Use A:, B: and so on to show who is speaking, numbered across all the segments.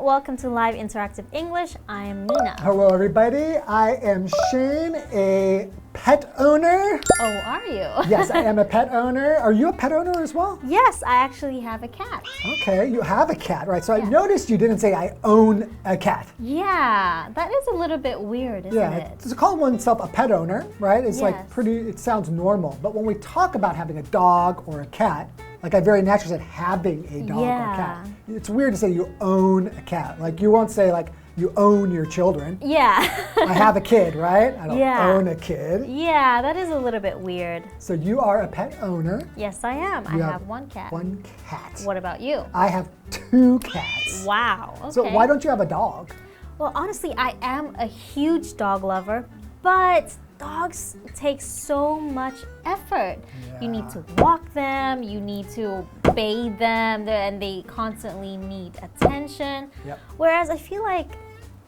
A: welcome to Live Interactive English. I'm Nina.
B: Hello everybody, I am Shane, a pet owner.
A: Oh, are you?
B: Yes, I am a pet owner. Are you a pet owner as well?
A: Yes, I actually have a cat.
B: Okay, you have a cat, right? So I noticed you didn't say I own a cat.
A: Yeah, that is a little bit weird, isn't it?
B: To call oneself a pet owner, right? It's like
A: Yes.
B: it sounds normal. But when we talk about having a dog or a cat, like I very naturally said having a dog or a cat. It's weird to say you own a cat. Like you won't say like you own your children.
A: Yeah.
B: I have a kid, right? I don't own a kid.
A: Yeah, that is a little bit weird.
B: So you are a pet owner.
A: Yes, I am.
B: You
A: I have one cat.
B: One cat.
A: What about you?
B: I have 2 cats.
A: Wow. Okay.
B: So why don't you have a dog?
A: Well, honestly, I am a huge dog lover, but dogs take so much effort. You need to walk them, you need to bathe them, and they constantly need attention.
B: Yep.
A: Whereas I feel like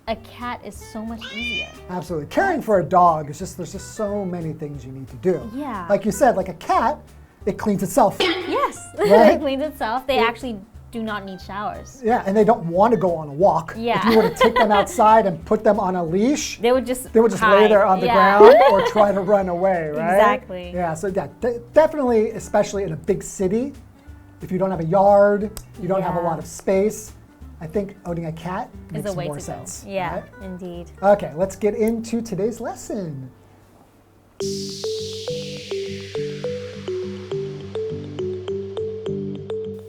A: a cat is so much easier.
B: Absolutely. Caring for a dog is there's just so many things you need to do.
A: Yeah.
B: Like you said, like a cat, it cleans itself.
A: Yes,
B: Right?
A: it cleans itself. They actually do not need showers.
B: Yeah, and they don't want to go on a walk.
A: Yeah.
B: If you were to take them outside and put them on a leash,
A: They would just
B: lay
A: hide.
B: there on the ground or try to run away, right?
A: Exactly.
B: Yeah, so definitely, especially in a big city, if you don't have a yard, you don't have a lot of space, I think owning a cat
A: Is
B: makes
A: a way
B: more
A: to
B: sense.
A: go. Yeah,
B: right?
A: indeed.
B: Okay, let's get into today's lesson.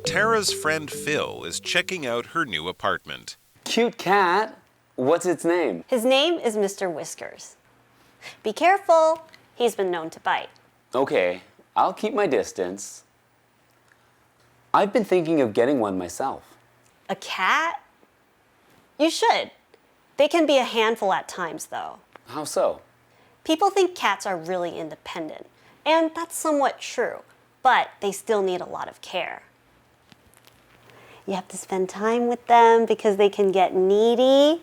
C: Tara's friend Phil is checking out her new apartment.
D: Cute cat. What's its name?
E: His name is Mr. Whiskers. Be careful, he's been known to bite.
D: Okay, I'll keep my distance. I've been thinking of getting one myself.
E: A cat? You should. They can be a handful at times, though.
D: How so?
E: People think cats are really independent, and that's somewhat true, but they still need a lot of care. You have to spend time with them because they can get needy.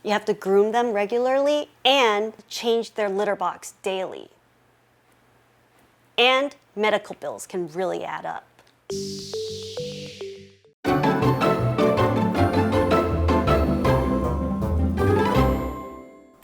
E: You have to groom them regularly and change their litter box daily. And medical bills can really add up.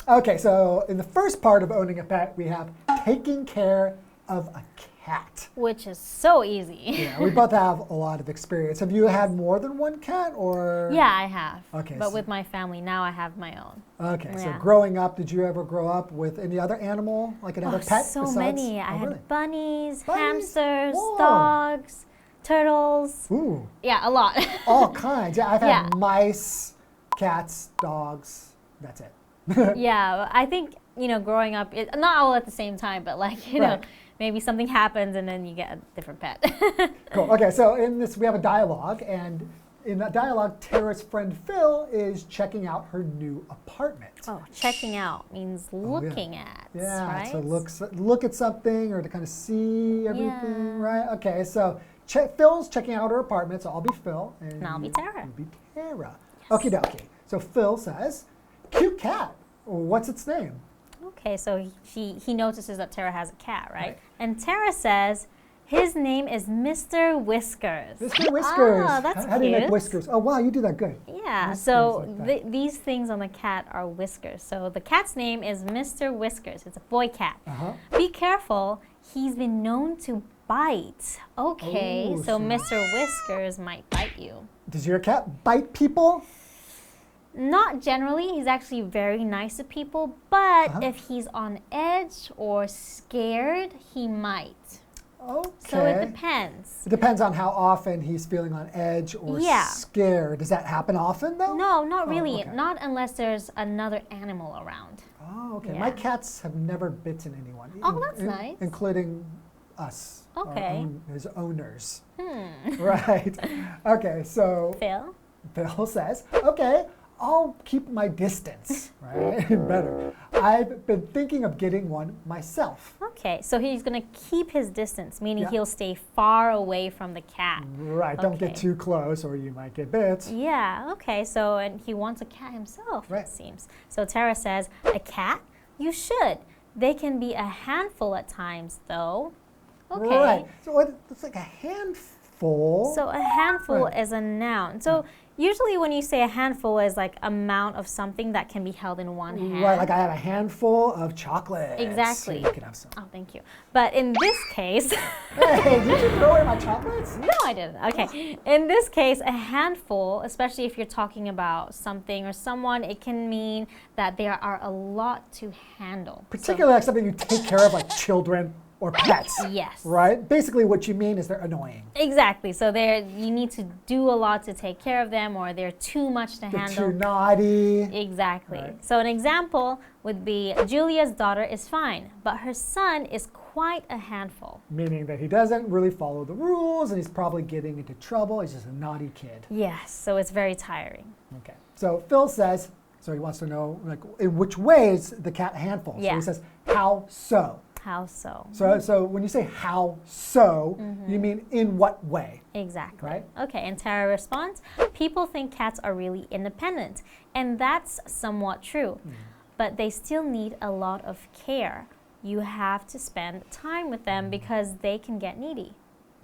B: Okay, so in the first part of owning a pet, we have taking care of a cat.
A: Which is so easy.
B: Yeah, we both have a lot of experience. Have you had more than one cat or?
A: Yeah, I have.
B: Okay,
A: But
B: so-
A: with my family, now I have my own.
B: Okay, so
A: Yeah.
B: growing up, did you ever grow up with any other animal, like another pet?
A: So
B: besides?
A: many. I
B: Oh,
A: had
B: really?
A: bunnies,
B: Bunnies?
A: hamsters,
B: Whoa.
A: dogs, turtles.
B: Ooh,
A: Yeah, a lot.
B: all kinds. Yeah, I've had
A: Yeah.
B: mice, cats, dogs. That's it.
A: Yeah, I think, growing up, not all at the same time, but like, you know,
B: Right.
A: maybe something happens and then you get a different pet.
B: Cool. Okay, so in this we have a dialogue, and in that dialogue, Tara's friend Phil is checking out her new apartment.
A: Oh, checking out means looking at,
B: Yeah,
A: right?
B: to look at something or to kind of see everything,
A: Yeah.
B: right? Okay, so Phil's checking out her apartment, so I'll be Phil. And
A: I'll be Tara.
B: You'll be Tara. Okie dokie. So Phil says, cute cat. What's its name?
A: Okay, so he notices that Tara has a cat, right?
B: Right.
A: And Tara says, his name is Mr. Whiskers.
B: Mr. Whiskers.
A: Ah, that's
B: How do you make
A: cute.
B: whiskers? Oh, wow, you do that good.
A: Yeah,
B: Whiskers
A: so
B: like that.
A: these things on the cat are whiskers. So the cat's name is Mr. Whiskers. It's a boy cat.
B: Uh-huh.
A: Be careful, he's been known to bite. Okay,
B: Oh,
A: so
B: so-
A: Mr. Whiskers might bite you.
B: Does your cat bite people?
A: Not generally, he's actually very nice to people, but
B: Uh-huh.
A: if he's on edge or scared, he might.
B: Okay.
A: So it depends.
B: It depends on how often he's feeling on edge or
A: Yeah.
B: scared. Does that happen often, though?
A: No, not really.
B: okay.
A: Not unless there's another animal around.
B: Oh, okay.
A: Yeah.
B: My cats have never bitten anyone.
A: Oh, that's nice.
B: Including us, our
A: Okay.
B: his owners. Right. Okay, so
A: Phil?
B: Bill says, okay, I'll keep my distance, right? Better. I've been thinking of getting one myself.
A: Okay, so he's going to keep his distance, meaning
B: Yeah.
A: he'll stay far away from the cat.
B: Right, don't get
A: Okay.
B: too close or you might get bit.
A: Yeah, okay, so and he wants a cat himself,
B: Right.
A: it seems. So Tara says, a cat? You should. They can be a handful at times, though. Okay.
B: Right, so it's like a handful. handful.
A: So a handful
B: Right.
A: is a noun. So usually when you say a handful is like amount of something that can be held in one hand.
B: Right, like I have a handful of chocolates.
A: Exactly.
B: You can have some.
A: Oh, thank you. But in this case,
B: Hey, did you throw away my chocolates?
A: no, I didn't. Okay. In this case, a handful, especially if you're talking about something or someone, it can mean that there are a lot to handle.
B: Particularly like something you take care of, like children or pets.
A: Yes.
B: Right? Basically, what you mean is they're annoying.
A: Exactly. So you need to do a lot to take care of them, or they're too much to
B: They're
A: handle.
B: too naughty.
A: Exactly.
B: Right.
A: So an example would be Julia's daughter is fine, but her son is quite a handful.
B: Meaning that he doesn't really follow the rules and he's probably getting into trouble. He's just a naughty kid.
A: Yes, so it's very tiring.
B: Okay. So Phil says, so he wants to know like in which way is the cat a handful. So
A: Yeah.
B: he says, how so?
A: How so?
B: So when you say how so, you mean in what way?
A: Exactly.
B: Right.
A: Okay, and Tara responds, people think cats are really independent, and that's somewhat true, but they still need a lot of care. You have to spend time with them because they can get needy.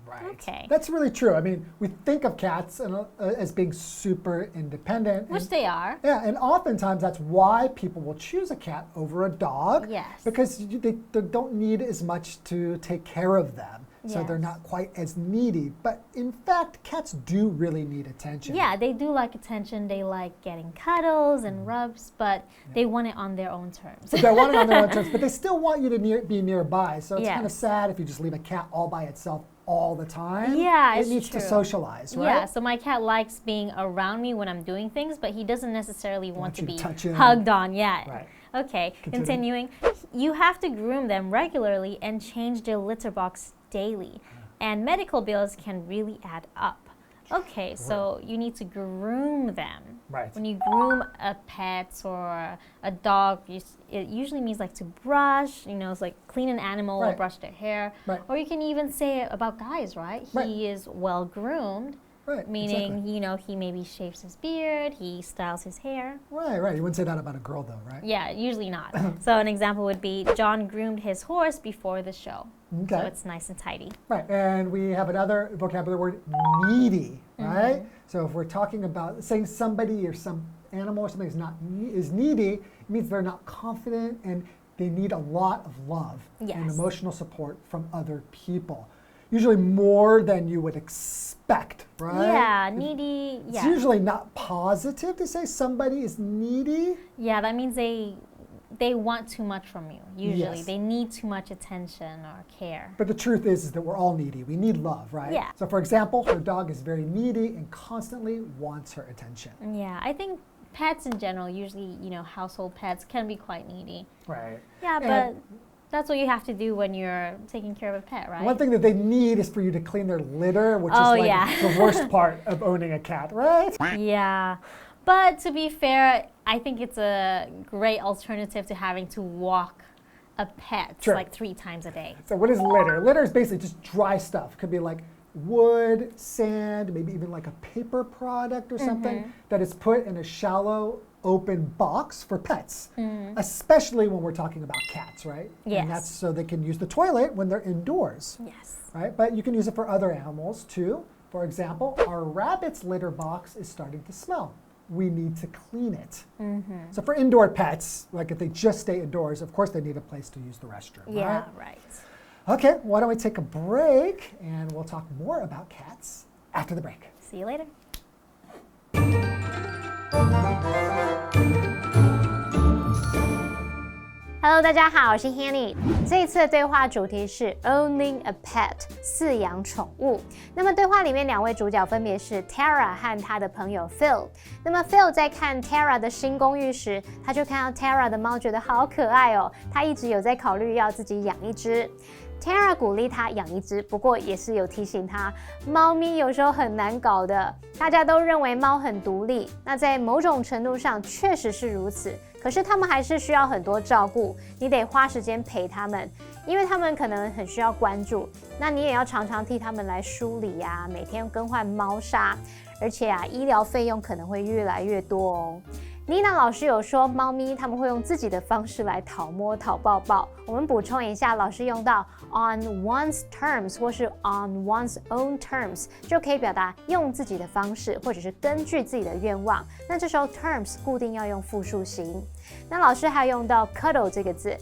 B: Right.
A: Okay.
B: That's really true. I mean, we think of cats as being super independent.
A: Which
B: and-
A: they are.
B: Yeah, and oftentimes that's why people will choose a cat over a dog.
A: Yes.
B: Because they don't need as much to take care of them. So they're
A: Yes.
B: not quite as needy. But in fact, cats do really need attention.
A: Yeah, they do like attention. They like getting cuddles and rubs, but they want it on their own terms.
B: They want it on their own terms, but they still want you to be nearby. So it's kind of
A: Yes.
B: sad if you just leave a cat all by itself all the time.
A: Yeah,
B: It
A: it's
B: needs to
A: true.
B: socialize, right?
A: Yeah, so my cat likes being around me when I'm doing things, but he doesn't necessarily want to
B: you to
A: be
B: touch him.
A: hugged on yet.
B: Right.
A: Okay,
B: Continue.
A: continuing. You have to groom them regularly and change their litter box daily. And medical bills can really add up. Okay, so you need to groom them.
B: Right.
A: When you groom a pet or a dog, it usually means like to brush, it's like clean an animal or
B: Right.
A: brush their hair.
B: Right.
A: Or you can even say it about guys, right?
B: Right.
A: He is well groomed.
B: Right,
A: Meaning,
B: exactly.
A: he maybe shaves his beard, he styles his hair.
B: Right. You wouldn't say that about a girl though, right?
A: Yeah, usually not. So an example would be John groomed his horse before the show. So
B: Okay.
A: it's nice and tidy.
B: Right, and we have another vocabulary word, needy, right? So if we're talking about saying somebody or some animal or something is needy, it means they're not confident and they need a lot of love and
A: Yes.
B: emotional support from other people. Usually more than you would expect, right?
A: Yeah, needy.
B: It's
A: Yeah.
B: usually not positive to say somebody is needy.
A: Yeah, that means they want too much from you. Usually,
B: Yes.
A: they need too much attention or care.
B: But the truth is that we're all needy. We need love, right?
A: Yeah.
B: So for example, her dog is very needy and constantly wants her attention.
A: Yeah, I think pets in general, usually, household pets can be quite needy.
B: Right.
A: Yeah,
B: And
A: but that's what you have to do when you're taking care of a pet, right?
B: one thing that they need is for you to clean their litter, which
A: Oh,
B: is like
A: yeah.
B: the worst part of owning a cat, right?
A: Yeah, but to be fair, I think it's a great alternative to having to walk a pet
B: Sure.
A: like 3 times a day.
B: So what is litter? Litter is basically just dry stuff. Could be like wood, sand, maybe even like a paper product or something that is put in a shallow open box for pets, especially when we're talking about cats, right?
A: Yes.
B: And that's so they can use the toilet when they're indoors.
A: Yes.
B: Right? But you can use it for other animals too. For example, our rabbit's litter box is starting to smell. We need to clean it. So for indoor pets, like if they just stay indoors, of course they need a place to use the restroom.
A: Yeah,
B: Right?
A: right.
B: Okay, why don't we take a break and we'll talk more about cats after the break.
A: See you later.
F: Hello， 大家好，我是 Hanny。这一次的对话主题是 Owning a Pet， 饲养宠物。那么对话里面2位主角分别是 Tara 和她的朋友 Phil。那么 Phil 在看 Tara 的新公寓时，他就看到 Tara 的猫觉得好可爱哦，他一直有在考虑要自己养一只。Tara 鼓励他养一只，不过也是有提醒他，猫咪有时候很难搞的。大家都认为猫很独立，那在某种程度上确实是如此。可是它们还是需要很多照顾，你得花时间陪它们，因为它们可能很需要关注。那你也要常常替它们来梳理呀，每天更换猫砂，而且医疗费用可能会越来越多哦。Nina 老师有说，猫咪它们会用自己的方式来讨摸、讨抱抱。我们补充一下，老师用到 on one's terms 或是 on one's own terms 就可以表达用自己的方式，或者是根据自己的愿望。那这时候 terms 固定要用复数型。那老师还用到 cuddle 这个字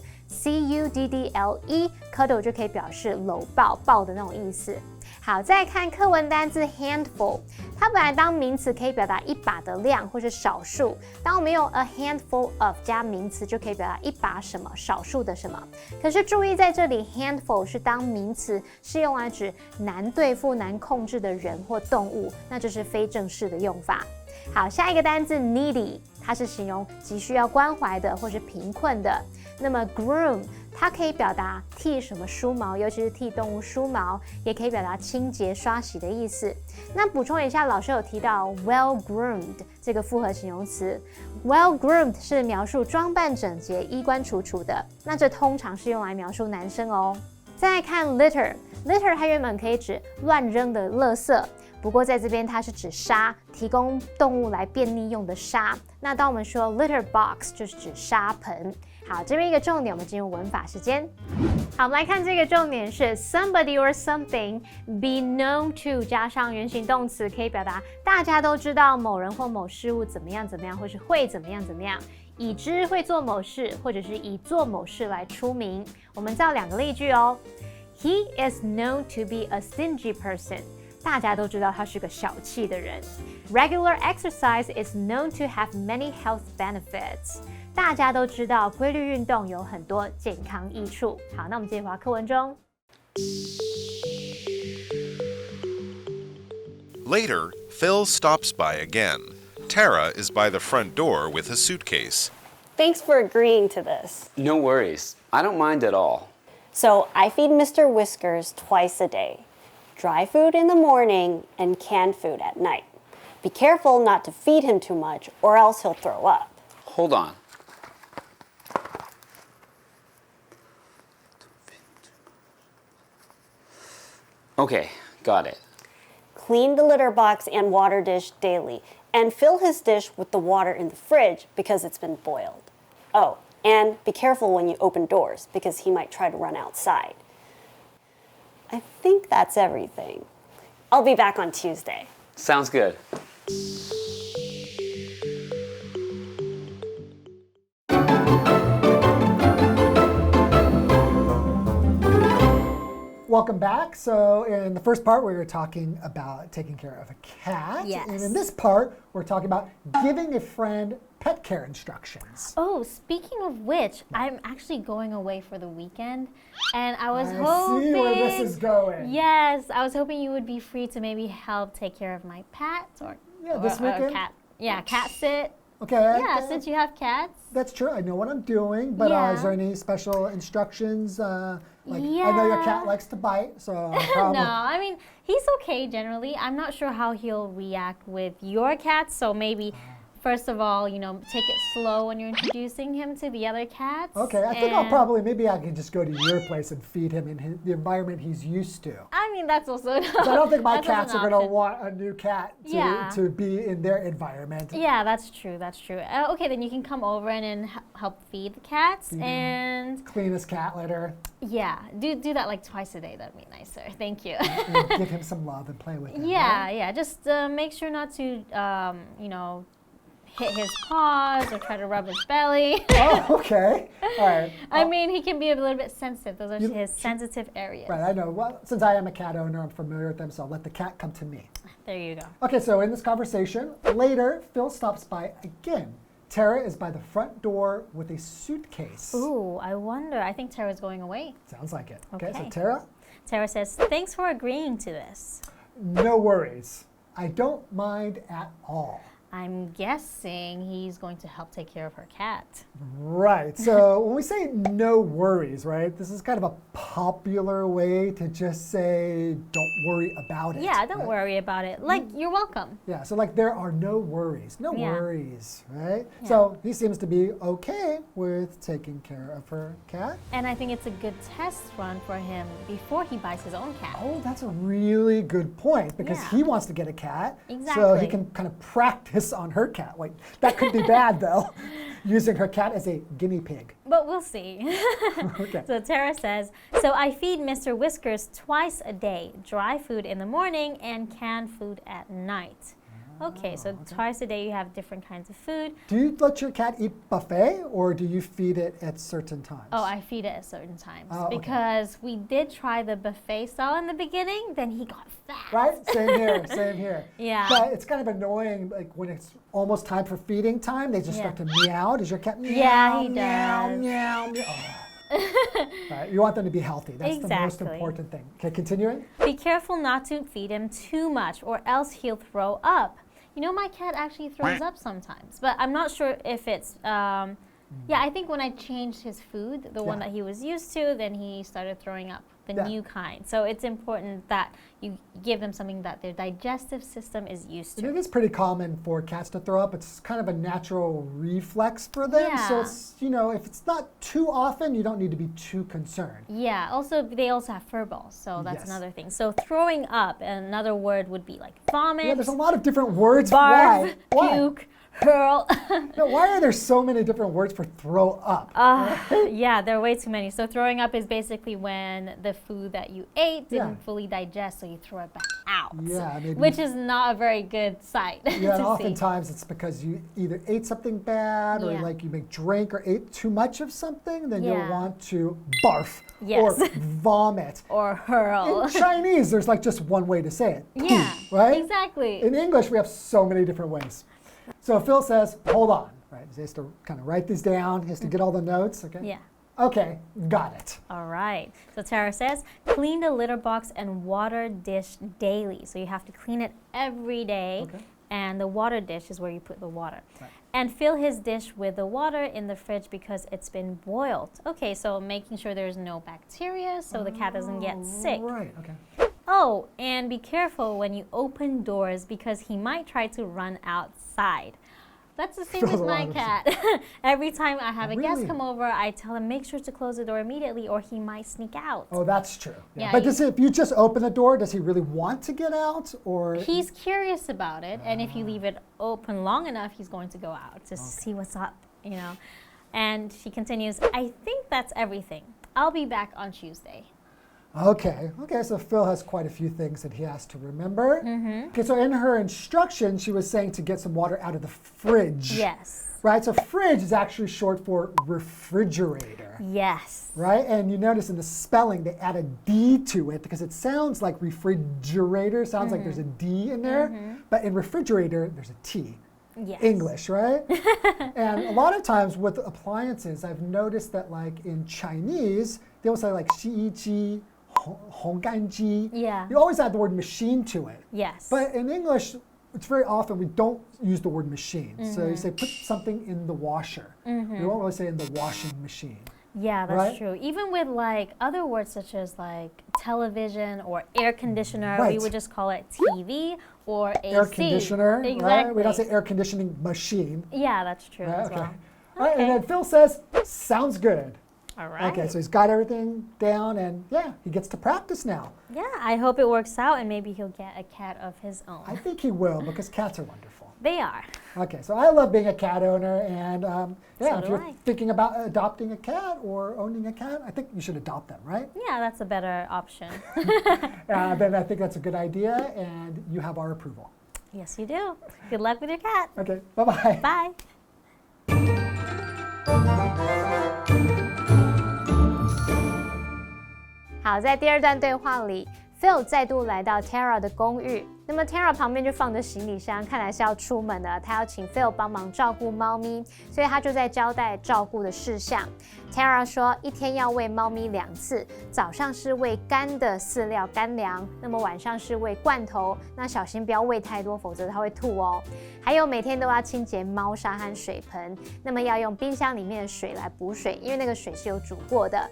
F: ，cuddle 就可以表示搂抱、抱的那种意思。好，再来看课文单字 handful， 它本来当名词可以表达一把的量或是少数。当我们用 a handful of 加名词，就可以表达一把什么，少数的什么。可是注意在这里 handful 是当名词，是用来指难对付、难控制的人或动物，那这是非正式的用法。好，下一个单字 needy， 它是形容急需要关怀的或是贫困的。那么 groom 它可以表达剃什么梳毛，尤其是剃动物梳毛，也可以表达清洁刷洗的意思。那补充一下，老师有提到 well groomed 这个复合形容词 ，well groomed 是描述装扮整洁、衣冠楚楚的，那这通常是用来描述男生哦。再来看 litter 它原本可以指乱扔的垃圾。不过在这边它是指沙，提供动物来便利用的沙。那当我们说 litter box 就是指沙盆。好，这边一个重点，我们进入文法时间。好，我们来看这个重点是 somebody or something be known to 加上原形动词，可以表达大家都知道某人或某事物怎么样怎么样，或是会怎么样怎么样，已知会做某事，或者是以做某事来出名。我们造两个例句哦。He is known to be a stingy person. 大家都知道他是个小气的人。Regular exercise is known to have many health benefits. 大家都知道规律运动有很多健康益处。好，那我们继续回到课文中。
C: Later, Phil stops by again. Tara is by the front door with a suitcase.
E: Thanks for agreeing to this.
D: No worries. I don't mind at all.
E: So I feed Mr. Whiskers twice a day. Dry food in the morning and canned food at night. Be careful not to feed him too much or else he'll throw up.
D: Hold on. Okay, got it.
E: Clean the litter box and water dish daily and fill his dish with the water in the fridge because it's been boiled. Oh, and be careful when you open doors because he might try to run outside. I think that's everything. I'll be back on Tuesday.
D: Sounds good.
B: Welcome back. So in the first part, we were talking about taking care of a cat.
A: Yes.
B: And in this part, we're talking about giving a friend pet care instructions.
A: Oh, speaking of which, I'm actually going away for the weekend, and I was
B: I
A: hoping.
B: see where this is going.
A: Yes, I was hoping you would be free to maybe help take care of my pets or
B: this weekend?
A: cat. Yeah, cat sit.
B: Okay.
A: Yeah,
B: okay.
A: since you have cats.
B: That's true. I know what I'm doing, but
A: Yeah.
B: is there any special instructions? I know your cat likes to bite, so
A: No, I mean, he's okay generally. I'm not sure how he'll react with your cats, so maybe first of all, take it slow when you're introducing him to the other cats.
B: Okay, I think maybe I can just go to your place and feed him in the environment he's used to.
A: I mean, that's also
B: So I don't think my
A: that's also
B: cats
A: an
B: are going to
A: option.
B: want a new cat to be in their environment.
A: Yeah, that's true. That's true. Okay, then you can come over and then help feed the cats and
B: Clean his cat litter.
A: yeah, do that like twice a day. That'd be nicer. Thank you.
B: And give him some love and play with him.
A: Yeah,
B: right?
A: yeah. Just make sure not to hit his paws or try to rub his belly.
B: Oh, okay. All right.
A: I mean, he can be a little bit sensitive. Those are his sensitive areas.
B: Right, I know. Well, since I am a cat owner, I'm familiar with them, so I'll let the cat come to me.
A: There you go.
B: Okay, so in this conversation, later, Phil stops by again. Tara is by the front door with a suitcase.
A: Ooh, I wonder. I think Tara's going away.
B: Sounds like it. Okay, so
A: Okay.
B: Tara,
A: Tara says, "Thanks for agreeing to this."
B: no worries. I don't mind at all.
A: I'm guessing he's going to help take care of her cat.
B: Right. So when we say no worries, right, this is kind of a popular way to just say don't worry about it.
A: Yeah, don't
B: right?
A: worry about it. Like, you're welcome.
B: Yeah, so like there are no worries. No
A: Yeah.
B: worries, right?
A: Yeah.
B: So he seems to be okay with taking care of her cat.
A: And I think it's a good test run for him before he buys his own cat.
B: Oh, that's a really good point because
A: Yeah.
B: he wants to get a cat. So he
A: Exactly.
B: can kind of practice focus on her cat. Wait, that could be bad though. Using her cat as a guinea pig.
A: But we'll see.
B: Okay.
A: So Tara says, so I feed Mr. Whiskers twice a day, dry food in the morning and canned food at night. Okay, so twice a day you have different kinds of food.
B: Do you let your cat eat buffet or do you feed it at certain times?
A: Oh, I feed it at certain times
B: Okay.
A: because we did try the buffet style in the beginning, then he got fat.
B: Right? Same here, same here.
A: Yeah.
B: But it's kind of annoying, like when it's almost time for feeding time, they just start to meow. Does your cat meow?
A: Yeah, he
B: meow,
A: does.
B: meow, meow. Oh. Right, you want them to be healthy. That's the most
A: Exactly.
B: important thing. Okay, continuing.
A: Be careful not to feed him too much or else he'll throw up. You know, my cat actually throws up sometimes, but I'm not sure if it's, yeah, I think when I changed his food, the one that he was used to, then he started throwing up, the new kind. So it's important that you give them something that their digestive system is used
B: And
A: to.
B: it is pretty common for cats to throw up. It's kind of a natural reflex for them. So
A: Yeah.
B: it's, you know, if it's not too often, you don't need to be too concerned.
A: Yeah, also, they also have fur balls, so that's
B: Yes.
A: another thing. So throwing up, another word would be like vomit,
B: Yeah, there's a lot of different words.
A: barf,
B: Why?
A: puke, hurl.
B: No, why are there so many different words for throw up?
A: Yeah, there are way too many. So throwing up is basically when the food that you ate didn't fully digest, so you throw it back out.
B: Yeah, maybe.
A: Which is not a very good sight
B: Yeah,
A: to
B: and
A: see.
B: oftentimes it's because you either ate something bad or
A: Yeah.
B: like you may drink or ate too much of something, then
A: Yeah.
B: you'll want to barf
A: Yes.
B: or vomit.
A: Or hurl.
B: In Chinese, there's like just one way to say it. Poo,
A: Yeah,
B: right?
A: exactly.
B: In English, we have so many different ways. So Phil says, hold on, right? He has to kind of write these down. He has to get all the notes, okay?
A: Yeah.
B: Okay, got it.
A: All right. So Tara says, clean the litter box and water dish daily. So you have to clean it every day.
B: Okay.
A: And the water dish is where you put the water.
B: Right.
A: And fill his dish with the water in the fridge because it's been boiled. Okay, so making sure there's no bacteria so the cat doesn't get sick.
B: Right, okay.
A: Oh, and be careful when you open doors because he might try to run outside. That's the same
B: Throws
A: with
B: a
A: my
B: lot of
A: cat. Every time I have a guest
B: Really?
A: come over, I tell him make sure to close the door immediately or he might sneak out.
B: Oh, that's true.
A: Yeah,
B: But if you just open the door, does he really want to get out? Or
A: He's curious about it, and if you leave it open long enough, he's going to go out to see what's up, you know. And she continues, I think that's everything. I'll be back on Tuesday.
B: Okay, so Phil has quite a few things that he has to remember. Okay, so in her instruction, she was saying to get some water out of the fridge.
A: Yes.
B: Right, so fridge is actually short for refrigerator.
A: Yes.
B: Right, and you notice in the spelling they add a D to it because it sounds like refrigerator, sounds like there's a D in there, but in refrigerator there's a T.
A: Yes.
B: English, right? And a lot of times with appliances, I've noticed that like in Chinese, they will say like 洗衣机, 烘干机.
A: Yeah.
B: You always add the word machine to it.
A: Yes.
B: But in English, it's very often we don't use the word machine. So you say put something in the washer. You won't really say in the washing machine.
A: Yeah, that's
B: Right?
A: true. Even with like other words such as like television or air conditioner, we
B: Right.
A: would just call it TV or AC.
B: Air conditioner,
A: Exactly.
B: right? We don't say air conditioning machine.
A: Yeah, that's true
B: Right?
A: as
B: Okay.
A: well.
B: All right, and
A: Okay.
B: then Phil says, sounds good.
A: All right.
B: Okay, so he's got everything down and yeah, he gets to practice now.
A: Yeah, I hope it works out and maybe he'll get a cat of his own.
B: I think he will because cats are wonderful.
A: They are.
B: Okay, so I love being a cat owner and yeah,
A: So
B: if
A: do
B: you're
A: I.
B: thinking about adopting a cat or owning a cat, I think you should adopt them, right?
A: Yeah, that's a better option.
B: Then I think that's a good idea and you have our approval.
A: Yes, you do. Good luck with your cat.
B: Okay, bye-bye.
A: Bye.
F: 好，在第二段对话里 ，Phil 再度来到 Tara 的公寓。那么 Tara 旁边就放着行李箱，看来是要出门的。他要请 Phil 帮忙照顾猫咪，所以他就在交代照顾的事项。Tara 说，一天要喂猫咪2次，早上是喂干的饲料干粮，那么晚上是喂罐头。那小心不要喂太多，否则它会吐哦。还有每天都要清洁猫砂和水盆，那么要用冰箱里面的水来补水，因为那个水是有煮过的。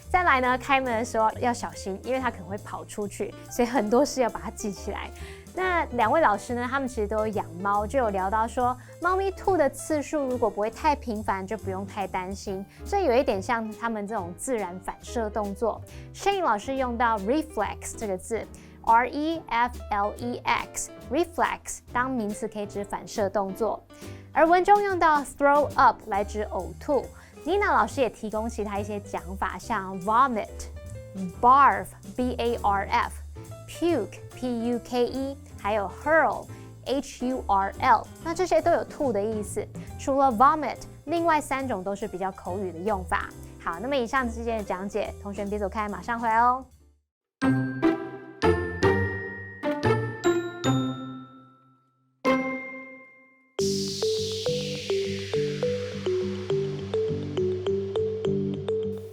F: 再来呢，开门的时候要小心，因为它可能会跑出去，所以很多事要把它记起来。那2位老师呢，他们其实都有养猫，就有聊到说，猫咪吐的次数如果不会太频繁，就不用太担心。所以有一点像他们这种自然反射动作。Shane 老师用到 reflex 这个字 reflex reflex 当名词可以指反射动作，而文中用到 throw up 来指呕吐。Nina 老师也提供其他一些讲法，像 vomit、barf b-a-r-f、puke p-u-k-e， 还有 hurl h-u-r-l， 那这些都有吐的意思。除了 vomit， 另外3种都是比较口语的用法。好，那么以上之间的讲解，同学别走开，马上回来哦。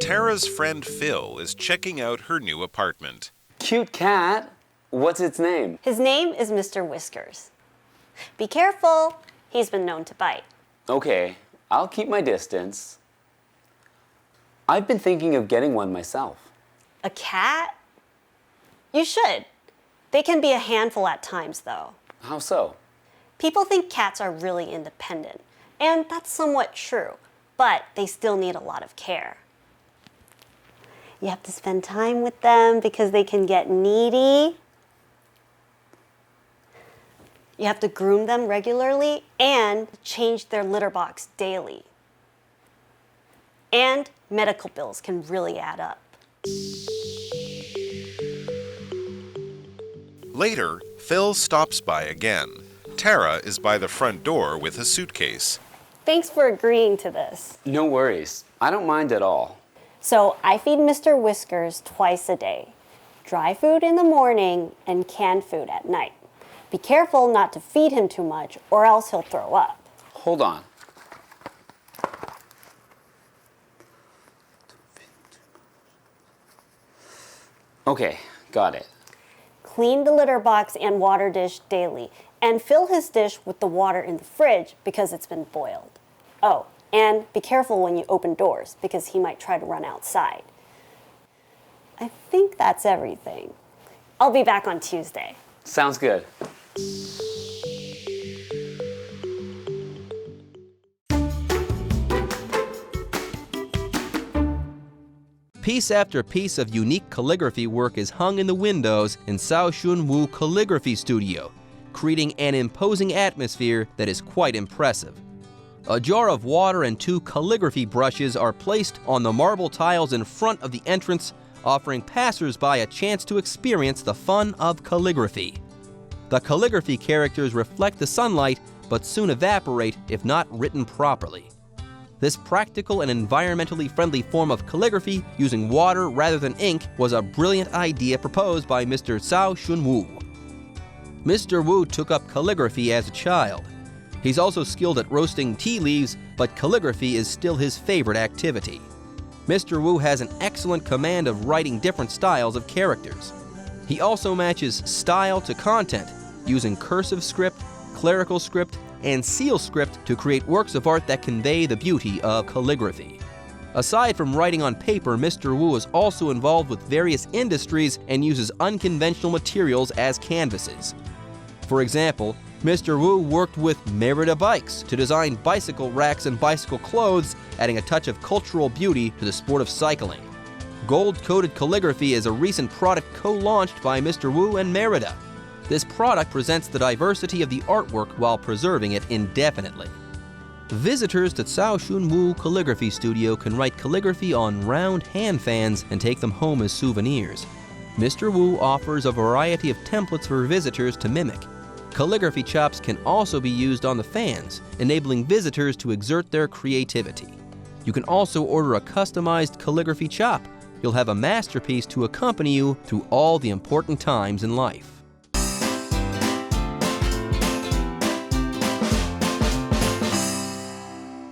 C: Tara's friend Phil is checking out her new apartment.
D: Cute cat. What's its name?
E: His name is Mr. Whiskers. Be careful, he's been known to bite.
D: Okay, I'll keep my distance. I've been thinking of getting one myself.
E: A cat? You should. They can be a handful at times, though.
D: How so?
E: People think cats are really independent, and that's somewhat true, but they still need a lot of care. You have to spend time with them because they can get needy. You have to groom them regularly and change their litter box daily. And medical bills can really add up.
C: Later, Phil stops by again. Tara is by the front door with a suitcase.
E: Thanks for agreeing to this.
D: No worries. I don't mind at all.
E: So I feed Mr. Whiskers twice a day. Dry food in the morning and canned food at night. Be careful not to feed him too much or else he'll throw up.
D: Hold on. Okay, got it.
E: Clean the litter box and water dish daily and fill his dish with the water in the fridge because it's been boiled. Oh, and be careful when you open doors because he might try to run outside. I think that's everything. I'll be back on Tuesday.
D: Sounds good.
G: Piece after piece of unique calligraphy work is hung in the windows in Zhaoxun Calligraphy Studio, creating an imposing atmosphere that is quite impressive. A jar of water and 2 calligraphy brushes are placed on the marble tiles in front of the entrance, offering passers-by a chance to experience the fun of calligraphy. The calligraphy characters reflect the sunlight, but soon evaporate if not written properly. This practical and environmentally friendly form of calligraphy using water rather than ink was a brilliant idea proposed by Mr. Zhaoxun Wu. Mr. Wu took up calligraphy as a child. He's also skilled at roasting tea leaves, but calligraphy is still his favorite activity. Mr. Wu has an excellent command of writing different styles of characters. He also matches style to content, using cursive script, clerical script, and seal script to create works of art that convey the beauty of calligraphy. Aside from writing on paper, Mr. Wu is also involved with various industries and uses unconventional materials as canvases. For example, Mr. Wu worked with Merida Bikes to design bicycle racks and bicycle clothes, adding a touch of cultural beauty to the sport of cycling. Gold-coated calligraphy is a recent product co-launched by Mr. Wu and Merida. This product presents the diversity of the artwork while preserving it indefinitely. Visitors to Zhaoxun Wu Calligraphy Studio can write calligraphy on round hand fans and take them home as souvenirs. Mr. Wu offers a variety of templates for visitors to mimic. Calligraphy chops can also be used on the fans, enabling visitors to exert their creativity. You can also order a customized calligraphy chop. You'll have a masterpiece to accompany you through all the important times in life.